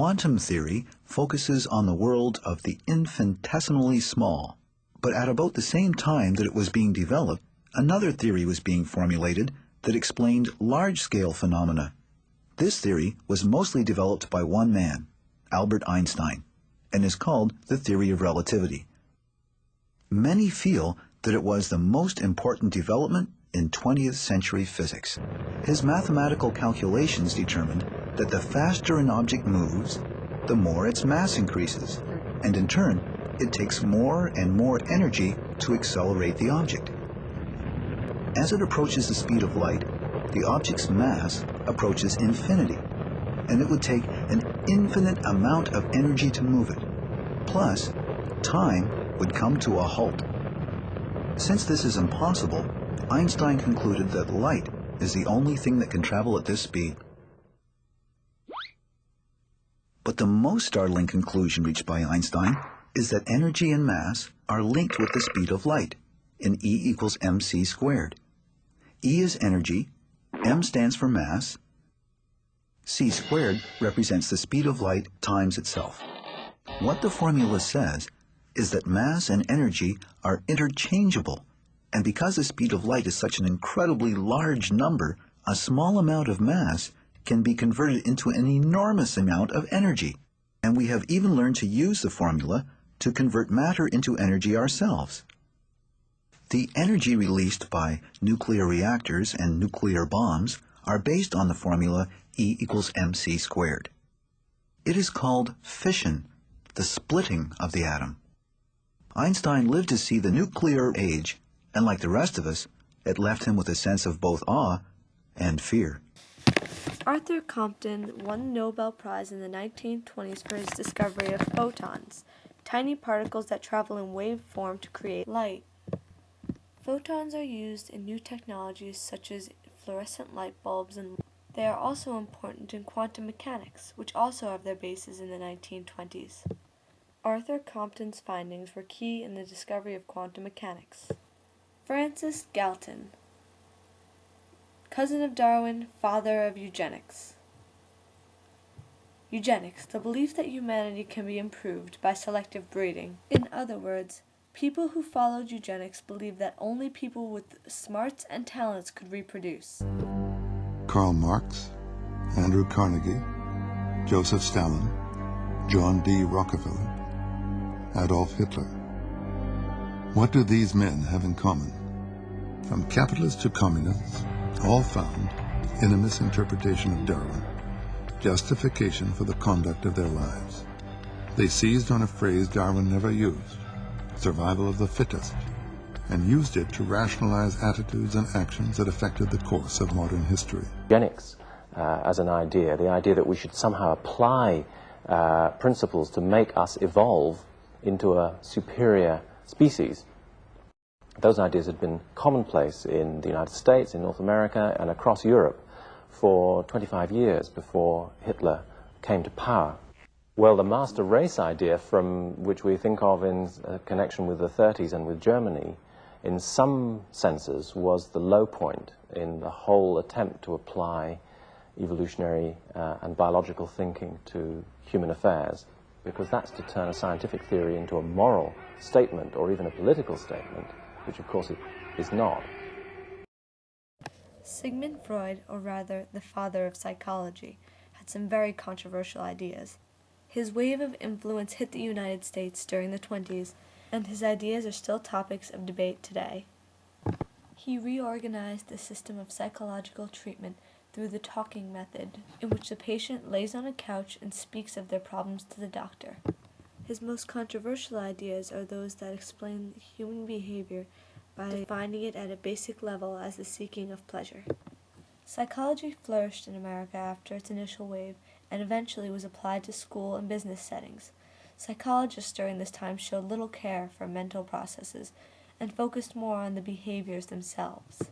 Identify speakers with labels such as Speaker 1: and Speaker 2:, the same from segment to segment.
Speaker 1: Quantum theory focuses on the world of the infinitesimally small, but at about the same time that it was being developed, another theory was being formulated that explained large-scale phenomena. This theory was mostly developed by one man, Albert Einstein, and is called the theory of relativity. Many feel that it was the most important development in 20th century physics. His mathematical calculations determined that the faster an object moves, the more its mass increases, and in turn, it takes more and more energy to accelerate the object. As it approaches the speed of light, the object's mass approaches infinity, and it would take an infinite amount of energy to move it. Plus, time would come to a halt. Since this is impossible, Einstein concluded that light is the only thing that can travel at this speed. But the most startling conclusion reached by Einstein is that energy and mass are linked with the speed of light in E equals mc squared. E is energy, m stands for mass, c squared represents the speed of light times itself. What the formula says is that mass and energy are interchangeable, and because the speed of light is such an incredibly large number, a small amount of mass can be converted into an enormous amount of energy. And we have even learned to use the formula to convert matter into energy ourselves. The energy released by nuclear reactors and nuclear bombs are based on the formula E equals mc squared. It is called fission, the splitting of the atom. Einstein lived to see the nuclear age, and like the rest of us, it left him with a sense of both awe and fear.
Speaker 2: Arthur Compton won the Nobel Prize in the 1920s for his discovery of photons, tiny particles that travel in wave form to create light. Photons are used in new technologies such as fluorescent light bulbs, and they are also important in quantum mechanics, which also have their bases in the 1920s. Arthur Compton's findings were key in the discovery of quantum mechanics. Francis Galton, cousin of Darwin, father of eugenics. Eugenics, the belief that humanity can be improved by selective breeding. In other words, people who followed eugenics believed that only people with smarts and talents could reproduce.
Speaker 3: Karl Marx, Andrew Carnegie, Joseph Stalin, John D. Rockefeller, Adolf Hitler. What do these men have in common? From capitalists to communists, all found in a misinterpretation of Darwin, justification for the conduct of their lives. They seized on a phrase Darwin never used, survival of the fittest, and used it to rationalize attitudes and actions that affected the course of modern history.
Speaker 4: Eugenics as an idea, the idea that we should somehow apply principles to make us evolve into a superior species. Those ideas had been commonplace in the United States, in North America, and across Europe for 25 years before Hitler came to power. Well, the master race idea, from which we think of in connection with the 30s and with Germany, in some senses was the low point in the whole attempt to apply evolutionary and biological thinking to human affairs, because that's to turn a scientific theory into a moral statement or even a political statement, which of course it is not.
Speaker 2: Sigmund Freud, or rather the father of psychology, had some very controversial ideas. His wave of influence hit the United States during the 20s, and his ideas are still topics of debate today. He reorganized the system of psychological treatment through the talking method, in which the patient lays on a couch and speaks of their problems to the doctor. His most controversial ideas are those that explain human behavior by defining it at a basic level as the seeking of pleasure. Psychology flourished in America after its initial wave and eventually was applied to school and business settings. Psychologists during this time showed little care for mental processes and focused more on the behaviors themselves.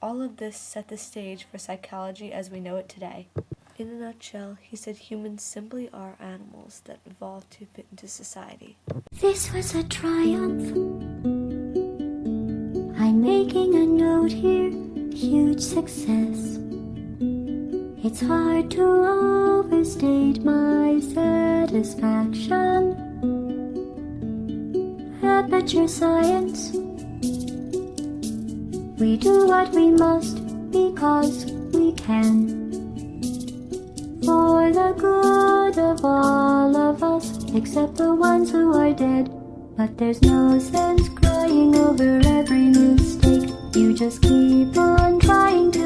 Speaker 2: All of this set the stage for psychology as we know it today. In a nutshell, he said humans simply are animals that evolved to fit into society.
Speaker 5: This was a triumph. I'm making a note here, huge success. It's hard to overstate my satisfaction. Aperture science. We do what we must because we can. For the good of all of us, except the ones who are dead. But there's no sense crying over every mistake. You just keep on trying to